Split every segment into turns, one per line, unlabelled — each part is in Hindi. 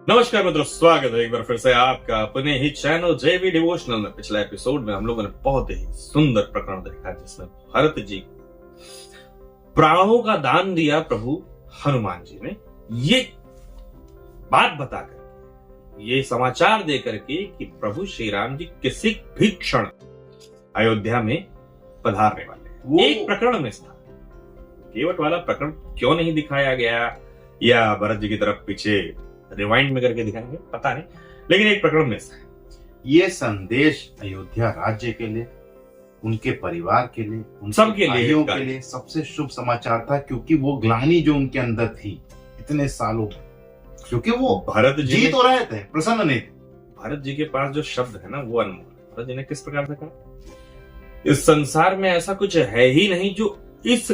नमस्कार मित्रों, स्वागत है एक बार फिर से आपका अपने ही चैनल जेवी डिवोशनल में। पिछले एपिसोड में हम लोगों ने बहुत ही सुंदर प्रकरण देखा जिसमें भरत जी प्राणों का दान दिया प्रभु हनुमान जी ने। ये बात बताकर, ये समाचार देकर के कि प्रभु श्री राम जी किसी भी क्षण अयोध्या में पधारने वाले हैं। एक प्रकरण में था, केवट वाला प्रकरण क्यों नहीं दिखाया गया या भरत जी की तरफ पीछे रिवाइंड में करके दिखाएंगे पता नहीं, लेकिन एक प्रकरण में है।
ये संदेश अयोध्या राज्य के लिए, उनके परिवार के लिए, उन
सबके लिए
के लिए सबसे शुभ समाचार था, क्योंकि वो ग्लानि जो उनके अंदर थी इतने सालों, क्योंकि वो
भरत जी
तो रहे थे, प्रसन्न नहीं थे।
भरत जी के पास जो शब्द है ना वो अनमोल। भरत जी ने किस प्रकार से कहा, इस संसार में ऐसा कुछ है ही नहीं जो इस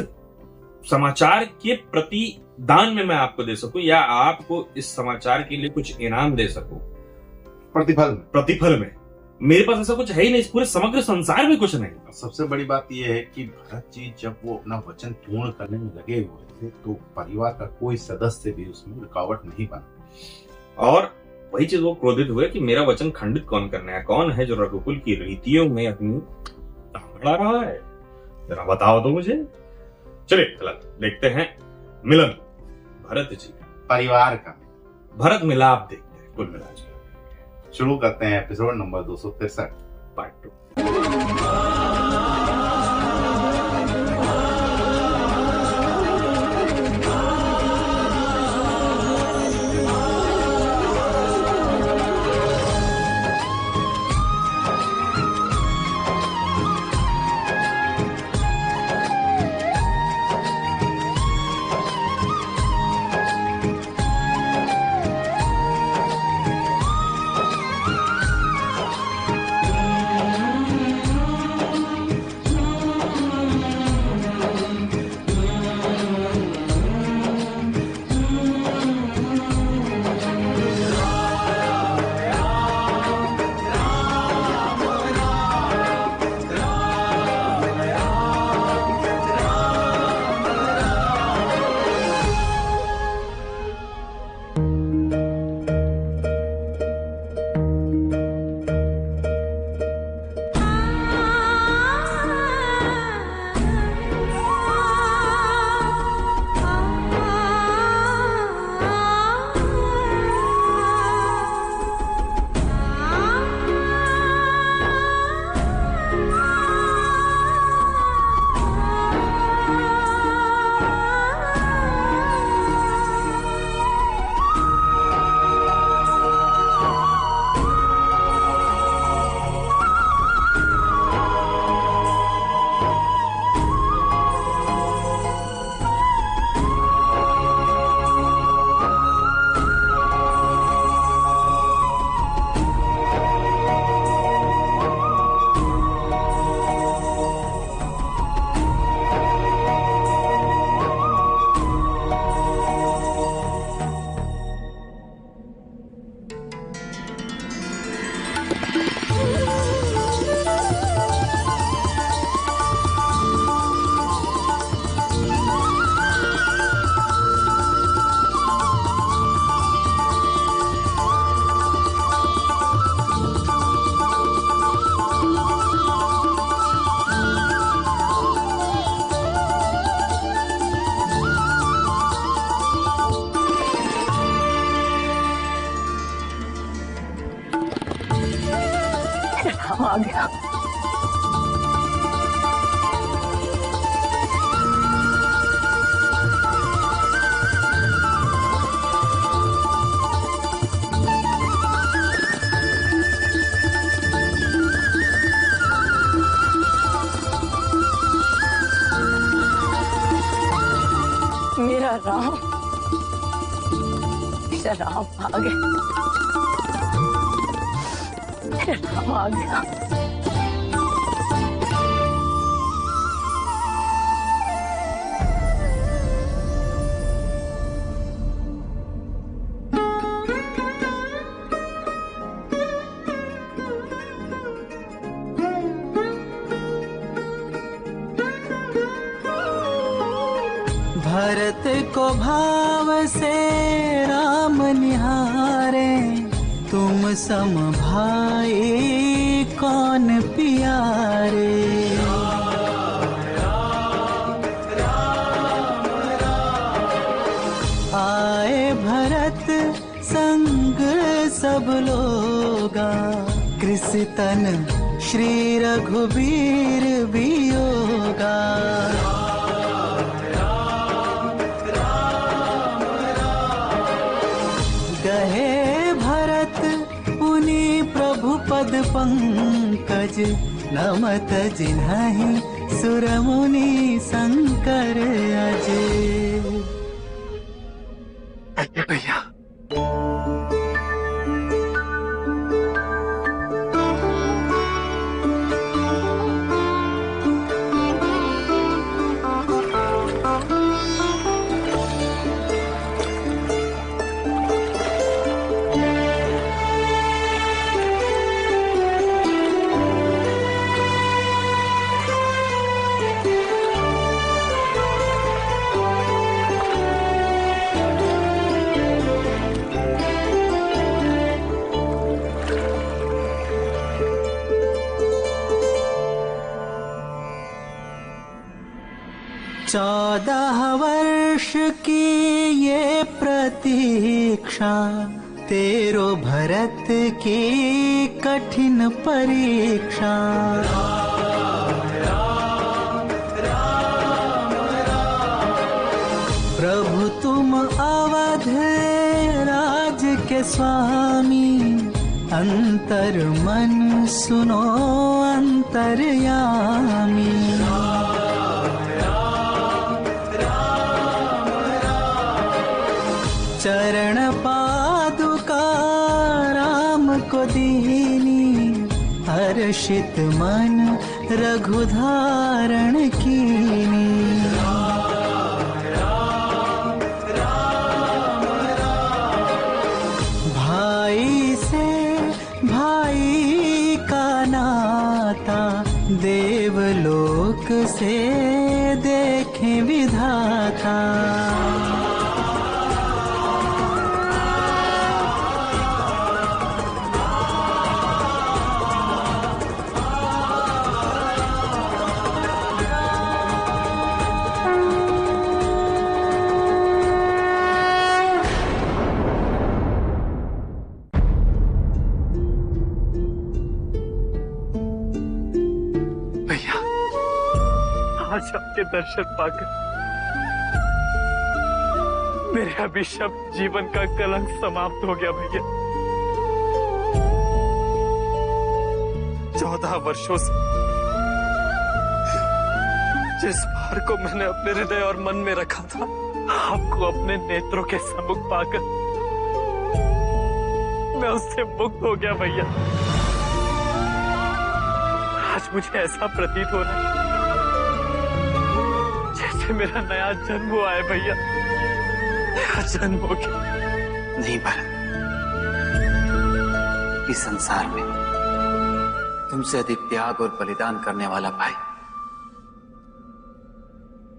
समाचार के प्रति दान में मैं आपको दे सकूं या आपको इस समाचार के लिए कुछ इनाम दे सकूं प्रतिफल में। मेरे पास ऐसा कुछ है ही नहीं, इस पूरे समग्र संसार में कुछ नहीं।
सबसे बड़ी बात यह है कि भरत जी जब वो अपना वचन पूर्ण करने में लगे हुए थे तो परिवार का कोई सदस्य भी उसमें रुकावट नहीं बना।
और वही चीज वो क्रोधित हुए कि मेरा वचन खंडित कौन करने है, कौन है जो रघुकुल की रीतियों में अपनी बढ़ा रहा है, जरा बताओ तो मुझे। चलिए देखते हैं मिलन भरत जी
परिवार का,
भरत मिलाप देखते हैं। कुल मिला
शुरू करते हैं एपिसोड नंबर 263
पार्ट 2।
आ गया। मेरा राम आ गया, मेरा राम आ गया।
भरत को भाव से राम निहारा, हारे, तुम सम भाई कौन प्यारे। आए भरत संग सब लोगा, कृष्ण श्री रघुबीर वियोगा। गहे भरत पुनि प्रभु पद पंकज, नमत जिन्हि सुर मुनि शंकर अजय।
भैया
चौदह वर्ष की ये प्रतीक्षा, तेरो भरत की कठिन परीक्षा। प्रभु तुम अवध राज के स्वामी, अंतर मन सुनो अंतर्यामी। चरण पादुका राम को दीनी, हर्षित मन रघुधारण कीनी। भाई से भाई का नाता, देवलोक से देखे विधाता।
आज आपके दर्शन पाकर मेरे अभिशप्त जीवन का कलंक समाप्त हो गया भैया। 14 वर्षों से जिस भार को मैंने अपने हृदय और मन में रखा था, आपको अपने नेत्रों के सम्मुख पाकर मैं उससे मुक्त हो गया भैया। आज मुझे ऐसा प्रतीत हो रहा है जैसे मेरा नया जन्म हुआ है भैया, नया जन्म हो गया।
नहीं भरत, इस संसार में तुमसे अधिक त्याग और बलिदान करने वाला भाई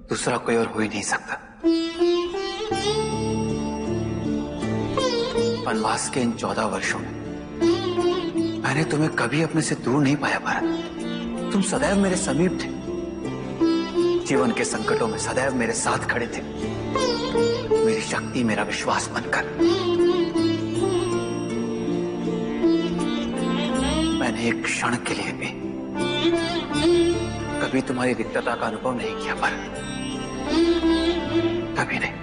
दूसरा कोई और हो ही नहीं सकता। वनवास के इन 14 वर्षों में मैंने तुम्हें कभी अपने से दूर नहीं पाया भरत। तुम सदैव मेरे समीप थे, जीवन के संकटों में सदैव मेरे साथ खड़े थे, मेरी शक्ति, मेरा विश्वास बनकर। मैंने एक क्षण के लिए भी कभी तुम्हारी रिक्तता का अनुभव नहीं किया भरत, कभी नहीं।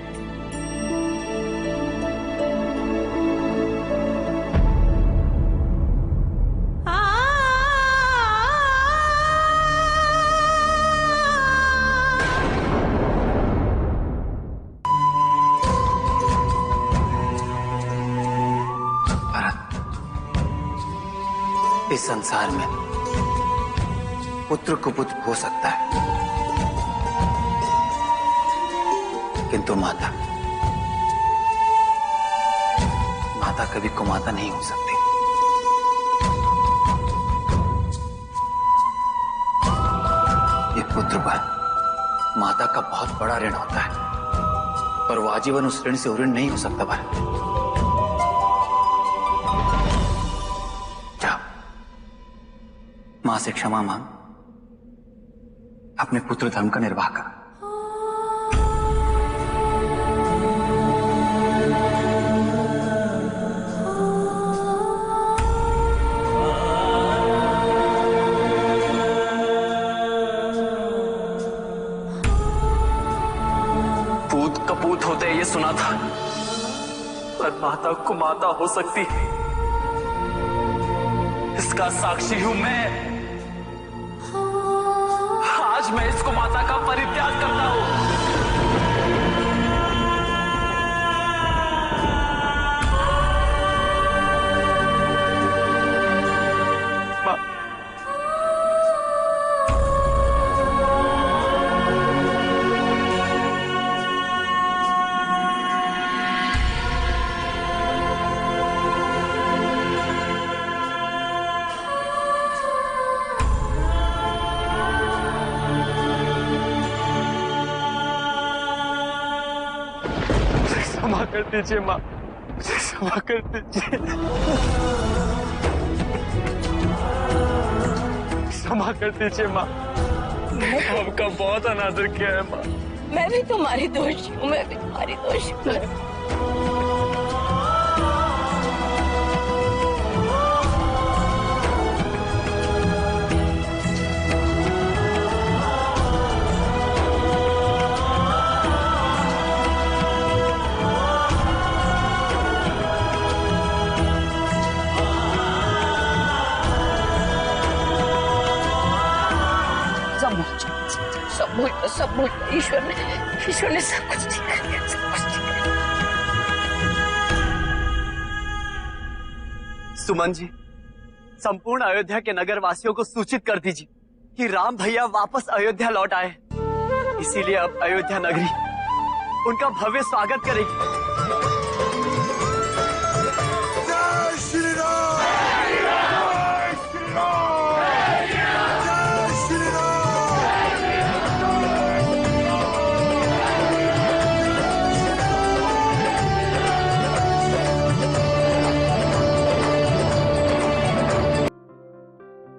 इस संसार में पुत्र कुपुत्र हो सकता है, किंतु माता कभी कुमाता नहीं हो सकती। ये पुत्र बन माता का बहुत बड़ा ऋण होता है, पर वो आजीवन उस ऋण से उऋण नहीं हो सकता भरत। मां से क्षमा मांग अपने पुत्र धर्म का निर्वाह कर।
पूत कपूत होते ये सुना था, पर माता कुमाता हो सकती है, इसका साक्षी हूं मैं। आज मैं इसको माता का परित्याग करता हूं। मां, क्षमा कर दीजिए मां, मुझे क्षमा कर दीजिए, क्षमा कर दीजिए मां। मैंने आपका बहुत अनादर किया है मां।
मैं भी तुम्हारी दोषी हूँ, मैं भी तुम्हारी दोषी हूँ। सब भूल गया। ईश्वर ने सब कुछ ठीक कर दिया, सब कुछ ठीक कर दिया।
सुमन जी, संपूर्ण अयोध्या के नगर वासियों को सूचित कर दीजिए कि राम भैया वापस अयोध्या लौट आए। इसीलिए अब अयोध्या नगरी उनका भव्य स्वागत करेगी।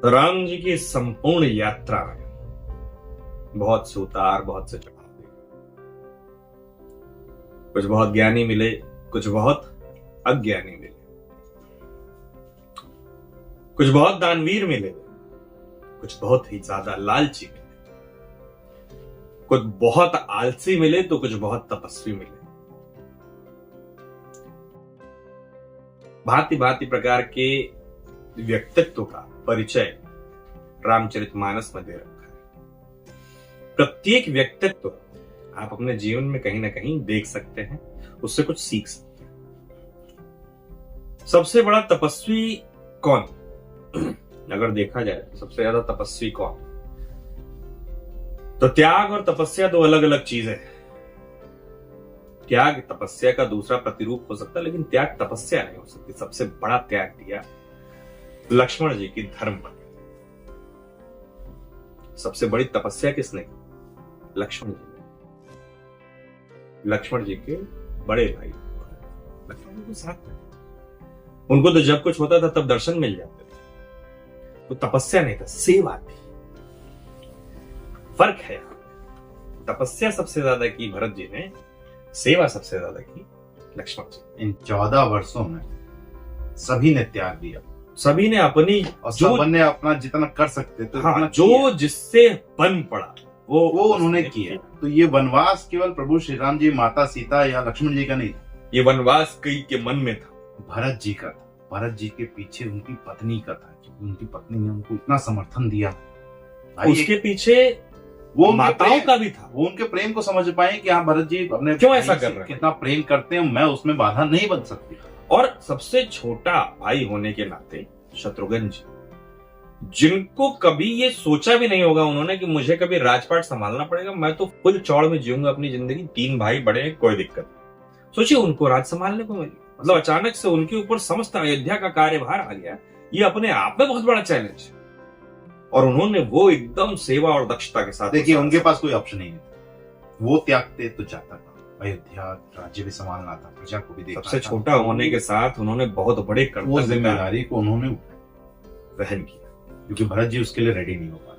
राम जी की संपूर्ण यात्रा में बहुत से उतार, बहुत से चढ़ाव थे। कुछ बहुत ज्ञानी मिले, कुछ बहुत अज्ञानी मिले, कुछ बहुत दानवीर मिले, कुछ बहुत ही ज्यादा लालची मिले, कुछ बहुत आलसी मिले तो कुछ बहुत तपस्वी मिले। भांति भांति प्रकार के व्यक्तित्व का परिचय रामचरितमानस में दे रखा है। प्रत्येक व्यक्तित्व आप अपने जीवन में कहीं ना कहीं देख सकते हैं, उससे कुछ सीख सकते हैं। सबसे बड़ा तपस्वी कौन? अगर देखा जाए तो सबसे ज्यादा तपस्वी कौन? तो त्याग और तपस्या दो अलग अलग चीजें हैं। त्याग तपस्या का दूसरा प्रतिरूप हो सकता है, लेकिन त्याग तपस्या नहीं हो सकती। सबसे बड़ा त्याग दिया लक्ष्मण जी की धर्म पर। सबसे बड़ी तपस्या किसने की? लक्ष्मण जी ने। लक्ष्मण जी के बड़े भाई लक्ष्मण जी के साथ में, उनको तो जब कुछ होता था तब दर्शन मिल जाते थे। तो तपस्या नहीं था, सेवा थी। फर्क है। तपस्या सबसे ज्यादा की भरत जी ने, सेवा सबसे ज्यादा की लक्ष्मण जी।
इन 14 वर्षों में सभी ने त्याग दिया,
सभी ने अपनी
और सबन ने अपना जितना कर सकते थे
हाँ, जो जिससे बन पड़ा वो
उन्होंने किया। तो ये वनवास केवल प्रभु श्री राम जी, माता सीता या लक्ष्मण जी का नहीं था,
ये वनवास कई के मन में था।
भरत जी का था। भरत जी के पीछे उनकी पत्नी का था। उनकी पत्नी ने उनको इतना समर्थन दिया।
उसके पीछे वो माताओं का भी था।
वो उनके प्रेम को समझ पाए कि हाँ भरत जी अपने
क्यों ऐसा कर रहे हैं,
कितना प्रेम करते हैं, मैं उसमें बाधा नहीं बन सकती।
और सबसे छोटा भाई होने के नाते शत्रुघ्न जी, जिनको कभी ये सोचा भी नहीं होगा उन्होंने कि मुझे कभी राजपाट संभालना पड़ेगा, मैं तो फुल चौड़ में जीऊंगा अपनी जिंदगी, 3 भाई बड़े हैं, कोई दिक्कत नहीं। सोचिए उनको राज संभालने को मिली, मतलब अचानक से उनके ऊपर समस्त अयोध्या का कार्यभार आ गया। ये अपने आप में बहुत बड़ा चैलेंज है, और उन्होंने वो एकदम सेवा और दक्षता के साथ।
देखिए उनके पास कोई ऑप्शन नहीं था, वो त्यागते तो जाता था। अयोध्या राज्य भी संभालना था, प्रजा को भी देखना था।
सबसे छोटा होने के साथ उन्होंने बहुत बड़े
वो
कर्तव्य
जिम्मेदारी को उन्होंने
वहन किया।
क्योंकि भरत जी उसके लिए रेडी नहीं हो पा रहे।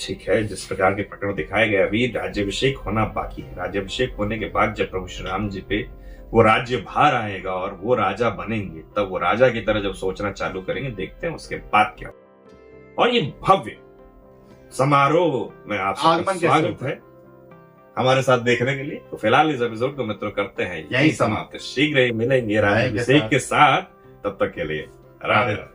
ठीक है, जिस प्रकार के प्रकरण दिखाए गए, अभी राज्याभिषेक होना बाकी है। राज्याभिषेक होने के बाद जब प्रभु श्री राम जी पे वो राज्य भार आएगा और वो राजा बनेंगे, तब वो राजा की तरह जब सोचना चालू करेंगे, देखते हैं उसके बाद क्या। और ये भव्य समारोह में आप सबका स्वागत है हमारे साथ देखने के लिए। तो फिलहाल इस एपिसोड को मित्रों करते हैं यही समाप्त। शीघ्र ही मिलेंगे राज्याभिषेक के साथ, तब तक के लिए राधे राधे।